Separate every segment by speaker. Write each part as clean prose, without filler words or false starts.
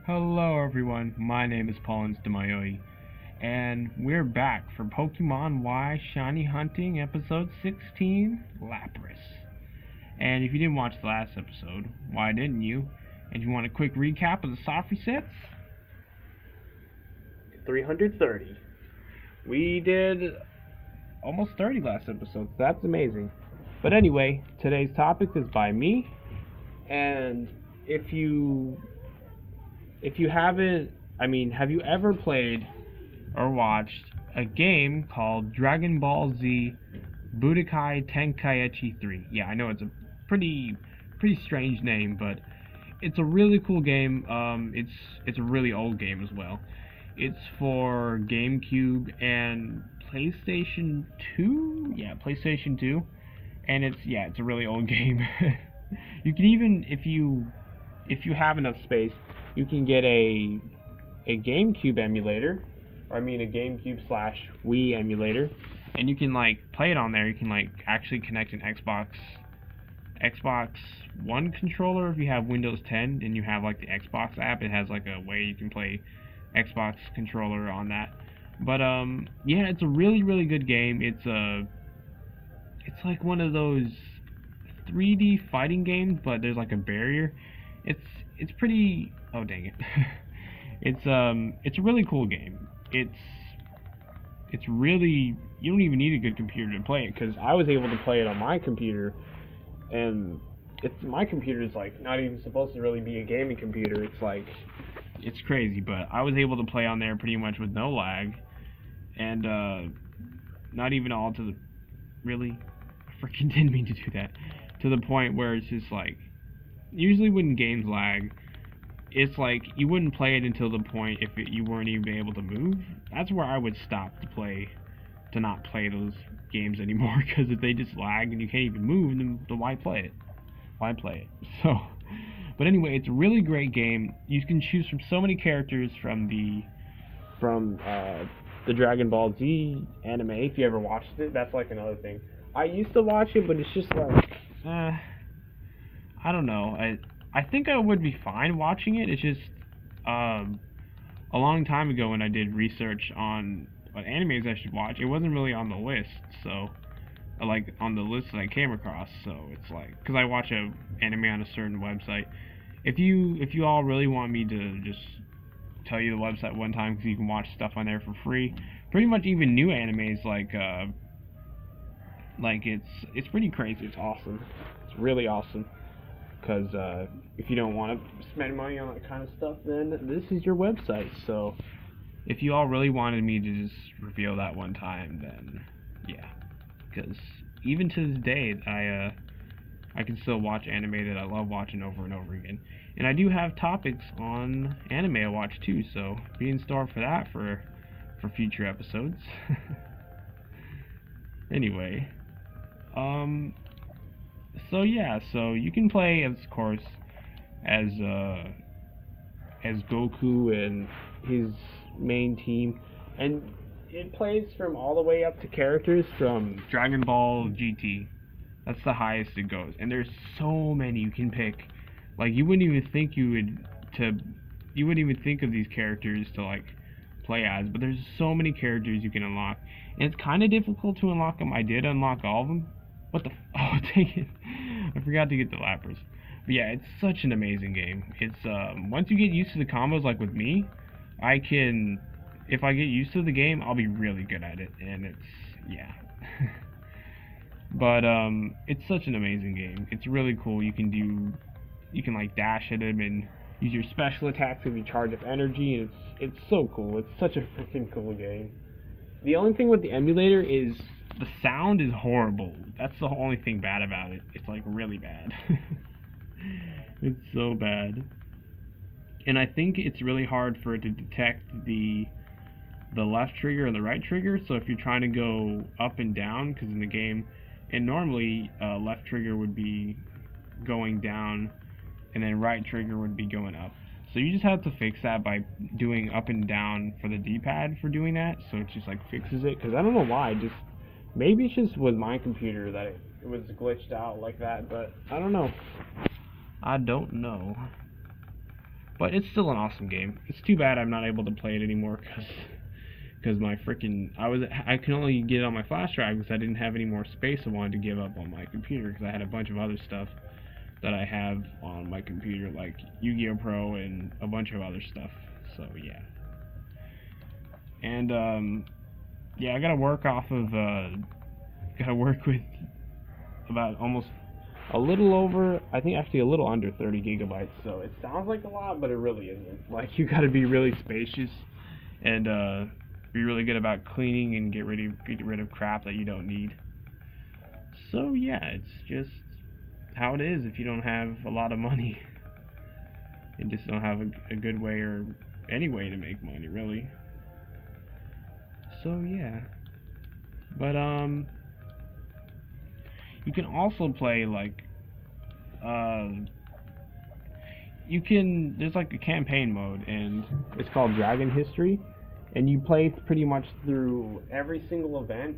Speaker 1: Hello everyone, my name is PauLInstaMyooin, and we're back for Pokemon Y Shiny Hunting episode 16, Lapras. And if you didn't watch the last episode, why didn't you? And you want a quick recap of the soft resets? 330. We did almost 30 last episode, so that's amazing. But anyway, today's topic is by me, and if you haven't, have you ever played or watched a game called Dragon Ball Z Budokai Tenkaichi 3? Yeah, I know it's a pretty strange name, but it's a really cool game. It's a really old game as well. It's for GameCube and PlayStation 2. Yeah, PlayStation 2, and it's a really old game. You can even, if you have enough space, you can get a GameCube emulator, or a GameCube / Wii emulator, and you can play it on there. You can actually connect an Xbox One controller if you have Windows 10 and you have the Xbox app. It has a way you can play Xbox controller on that. But yeah, it's a really good game. It's like one of those 3D fighting games, but there's a barrier. It's pretty. Oh dang it! It's a really cool game. It's really, you don't even need a good computer to play it, because I was able to play it on my computer, and my computer is not even supposed to really be a gaming computer. It's crazy, but I was able to play on there pretty much with no lag, and not even all to the really. I freaking didn't mean to do that. To the point where it's just usually when games lag, it's you wouldn't play it until the point if you weren't even able to move. That's where I would stop to not play those games anymore, because if they just lag and you can't even move, then why play it? Why play it? So, but anyway, it's a really great game. You can choose from so many characters from the Dragon Ball Z anime. If you ever watched it, that's another thing. I used to watch it, but it's just I don't know. I think I would be fine watching it. It's just a long time ago when I did research on what animes I should watch, it wasn't really on the list. So on the list that I came across. So it's because I watch a anime on a certain website. If you all really want me to just tell you the website one time, because you can watch stuff on there for free, pretty much even new animes it's pretty crazy. It's awesome. It's really awesome. Because if you don't want to spend money on that kind of stuff, then this is your website. So if you all really wanted me to just reveal that one time, then yeah. Because even to this day, I can still watch anime that I love watching over and over again. And I do have topics on anime I watch too, so be in store for that for future episodes. Anyway, so yeah, so you can play, of course, as Goku and his main team, and it plays from all the way up to characters from Dragon Ball GT. That's the highest it goes, and there's so many you can pick. You wouldn't even think of these characters to play as, but there's so many characters you can unlock, and it's kind of difficult to unlock them. I did unlock all of them. What the? Oh, dang it! I forgot to get the Lapras. But yeah, it's such an amazing game. It's once you get used to the combos, like with me, I can. If I get used to the game, I'll be really good at it, and yeah. But it's such an amazing game. It's really cool. You can dash at him and use your special attacks if you charge up energy, and it's so cool. It's such a freaking cool game. The only thing with the emulator is the sound is horrible. That's the only thing bad about it. It's really bad. It's so bad. And I think it's really hard for it to detect the left trigger and the right trigger. So if you're trying to go up and down, because in the game, and normally left trigger would be going down, and then right trigger would be going up. So you just have to fix that by doing up and down for the D-pad for doing that. So it just fixes it, because I don't know why. Maybe it's just with my computer that it was glitched out like that, but I don't know. But it's still an awesome game. It's too bad I'm not able to play it anymore because my freaking I can only get it on my flash drive because I didn't have any more space I wanted to give up on my computer because I had a bunch of other stuff that I have on my computer, like Yu-Gi-Oh! Pro and a bunch of other stuff. So yeah. And yeah, I gotta work with about almost a little over, I think actually a little under 30 gigabytes. So it sounds like a lot, but it really isn't. Like, you gotta be really spacious and be really good about cleaning and get rid of crap that you don't need. So yeah, it's just how it is if you don't have a lot of money and just don't have a good way or any way to make money, really. So yeah, but you can also play like there's like a campaign mode, and it's called Dragon History, and you play pretty much through every single event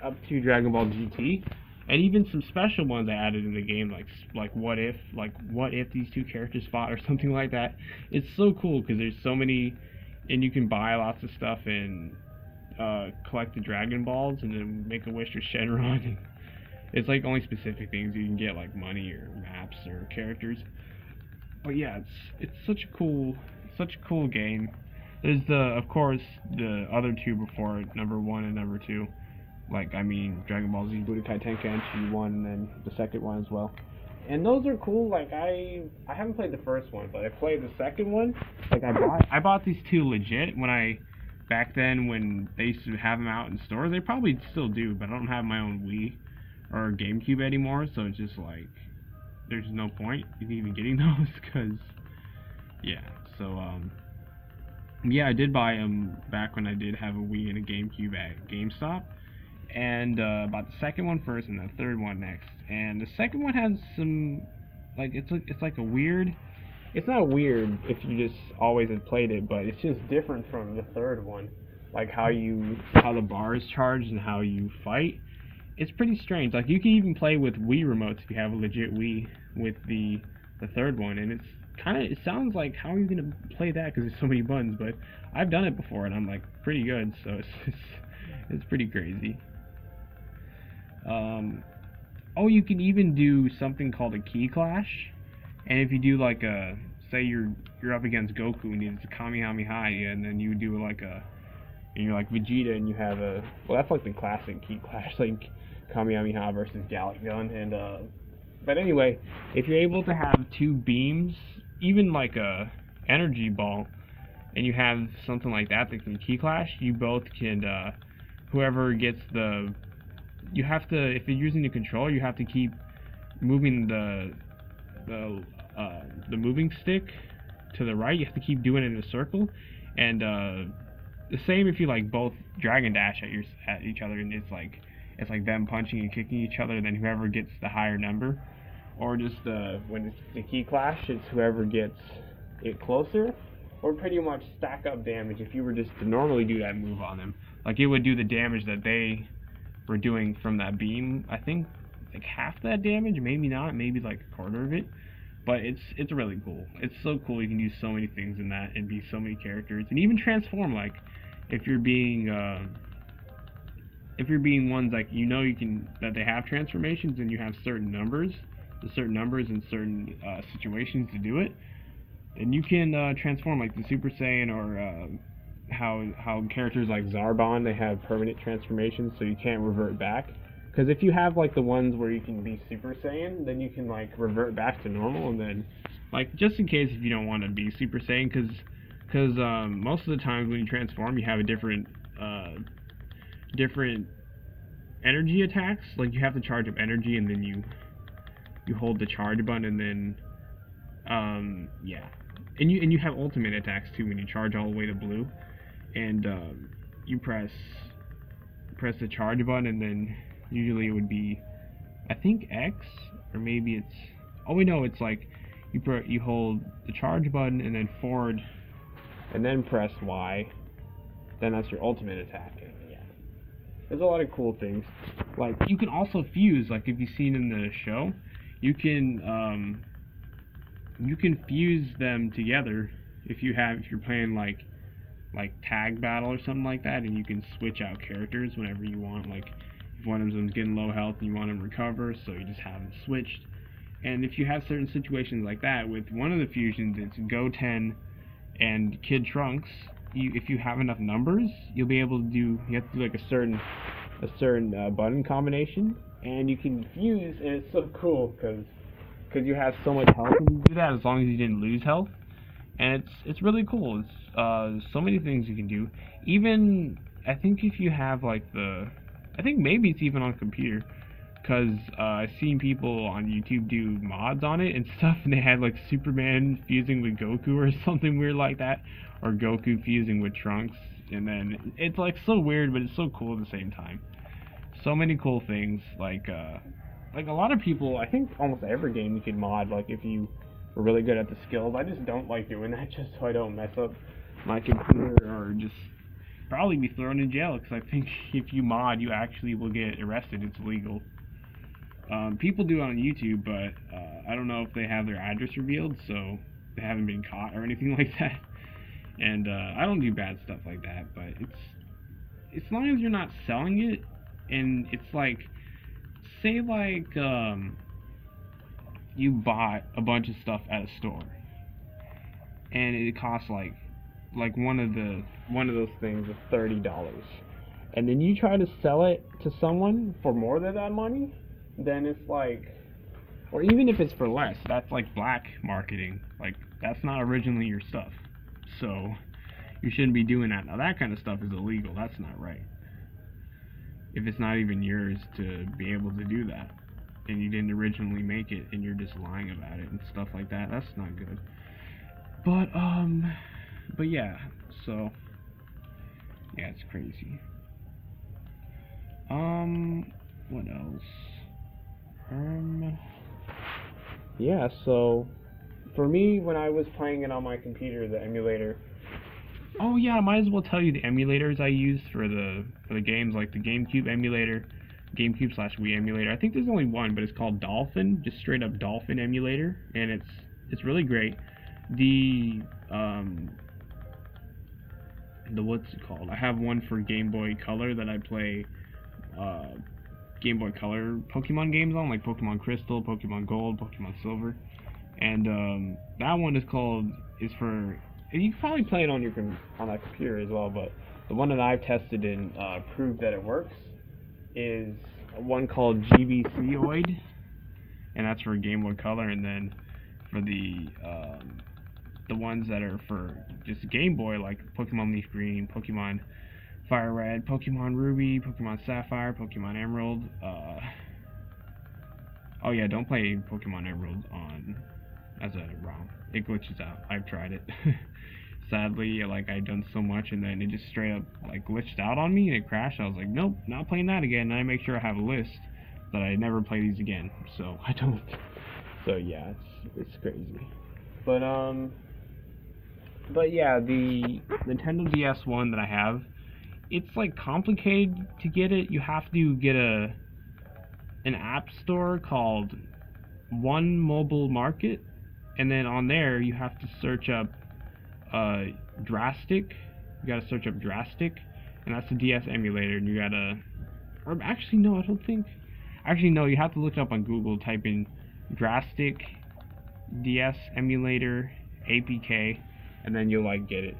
Speaker 1: up to Dragon Ball GT, and even some special ones I added in the game, like what if these two characters fought or something like that. It's so cool because there's so many, and you can buy lots of stuff and collect the Dragon Balls and then make a wish for Shenron. It's like only specific things you can get, like money or maps or characters. But yeah, it's such a cool game. There's of course the other two before it, number 1 and number 2. Like, I mean, Dragon Ball Z Budokai Tenkaichi 1 and then the second one as well. And those are cool. Like, I haven't played the first one, but I played the second one. Like, I bought these two legit back then when they used to have them out in stores. They probably still do, but I don't have my own Wii or GameCube anymore, so it's just like there's no point in even getting those because yeah. So yeah, I did buy them back when I did have a Wii and a GameCube at GameStop, and bought the second one first and the third one next. And the second one has some, like, it's like a weird. It's not weird if you just always have played it, but it's just different from the third one. Like how the bar is charged and how you fight. It's pretty strange. Like, you can even play with Wii remotes if you have a legit Wii with the third one, and it sounds like, how are you gonna play that because there's so many buttons? But I've done it before and I'm like pretty good, so it's pretty crazy. Oh, you can even do something called a key clash, and if you do like say you're up against Goku and it's a Kamehameha, and then you do like and you're like Vegeta and you have that's like the classic key clash, like Kamehameha versus Gallic Gun, and but anyway, if you're able to have two beams, even like a energy ball, and you have something like that can key clash, you both can whoever gets you have to, if you're using the controller, you have to keep moving the moving stick to the right. You have to keep doing it in a circle, and the same if you like both Dragon Dash at each other, and it's like them punching and kicking each other, and then whoever gets the higher number, or just when it's the key clash, it's whoever gets it closer, or pretty much stack up damage. If you were just to normally do that move on them, like, it would do the damage that they were doing from that beam. I think like half that damage, maybe not, maybe like a quarter of it. But it's really cool. It's so cool. You can do so many things in that and be so many characters, and even transform. Like, if you're being ones, like, you can, that they have transformations, and you have certain numbers in certain situations to do it, and you can transform, like the Super Saiyan, or how characters like Zarbon, they have permanent transformations, so you can't revert back. Because if you have like the ones where you can be Super Saiyan, then you can like revert back to normal, and then, like, just in case if you don't want to be Super Saiyan, because most of the times when you transform, you have a different energy attacks. Like, you have to charge up energy, and then you hold the charge button, and then yeah, and you have ultimate attacks too when you charge all the way to blue, and you press the charge button, and then usually it would be, I think, X, or maybe it's, oh wait, no, it's like you hold the charge button and then forward, and then press Y, then that's your ultimate attack. And yeah, there's a lot of cool things. Like, you can also fuse, like if you've seen in the show, you can you can fuse them together if you're playing like tag battle or something like that, and you can switch out characters whenever you want. Like if one of them's getting low health and you want them to recover, so you just have them switched. And if you have certain situations like that, with one of the fusions, it's Goten and Kid Trunks. If you have enough numbers, you'll be able to do. You have to do like a certain button combination, and you can fuse, and it's so cool because you have so much health when you do that, as long as you didn't lose health. And it's really cool. It's so many things you can do. Even I think if you have like I think maybe it's even on computer, because I've seen people on YouTube do mods on it and stuff, and they had like Superman fusing with Goku or something weird like that, or Goku fusing with Trunks, and then it's like so weird, but it's so cool at the same time. So many cool things, like a lot of people, I think almost every game you could mod, like if you were really good at the skills. I just don't like doing that, just so I don't mess up my computer or just probably be thrown in jail, because I think if you mod, you actually will get arrested. It's illegal. People do it on YouTube, but I don't know if they have their address revealed, so they haven't been caught or anything like that. And I don't do bad stuff like that, but it's as long as you're not selling it, and it's like, say like you bought a bunch of stuff at a store, and it costs like one of those things is $30, and then you try to sell it to someone for more than that money, then it's like, or even if it's for less, that's like black marketing. Like, that's not originally your stuff, so you shouldn't be doing that. Now that kind of stuff is illegal. That's not right. If it's not even yours to be able to do that, and you didn't originally make it, and you're just lying about it and stuff like that, that's not good. But yeah, so yeah, it's crazy. What else? Yeah, so for me, when I was playing it on my computer, the emulator. Oh yeah, I might as well tell you the emulators I use for the games, like the GameCube emulator, GameCube/Wii emulator. I think there's only one, but it's called Dolphin, just straight up Dolphin emulator, and it's really great. The what's it called? I have one for Game Boy Color that I play Game Boy Color Pokemon games on, like Pokemon Crystal, Pokemon Gold, Pokemon Silver, and that one is for. And you can probably play it on that computer as well, but the one that I've tested and proved that it works is one called GBCoid, and that's for Game Boy Color. And then for the ones that are for just Game Boy, like Pokemon Leaf Green, Pokemon Fire Red, Pokemon Ruby, Pokemon Sapphire, Pokemon Emerald. Oh yeah, don't play Pokemon Emerald as a ROM. It glitches out. I've tried it. Sadly, like, I'd done so much, and then it just straight up like glitched out on me and it crashed. I was like, nope, not playing that again. And I make sure I have a list that I never play these again, so I don't. So yeah, it's crazy. But yeah, the Nintendo DS one that I have, it's like complicated to get it. You have to get an app store called One Mobile Market, and then on there you have to search up Drastic. You gotta search up Drastic, and that's the DS emulator. And you gotta, or actually no, I don't think. Actually no, you have to look it up on Google. Type in Drastic DS emulator APK, and then you'll like get it.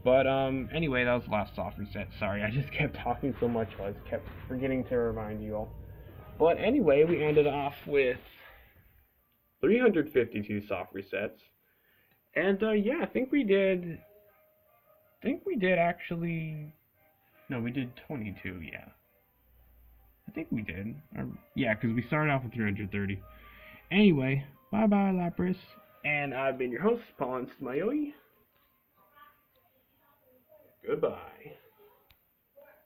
Speaker 1: But anyway, that was the last soft reset. Sorry, I just kept talking so much, I just kept forgetting to remind you all. But anyway, we ended off with 352 soft resets. And yeah, I think we did actually. No, we did 22. Yeah, I think we did. Yeah, because we started off with 330. Anyway, bye bye, Lapras, and I've been your host, PauLInstaMyooin. Goodbye.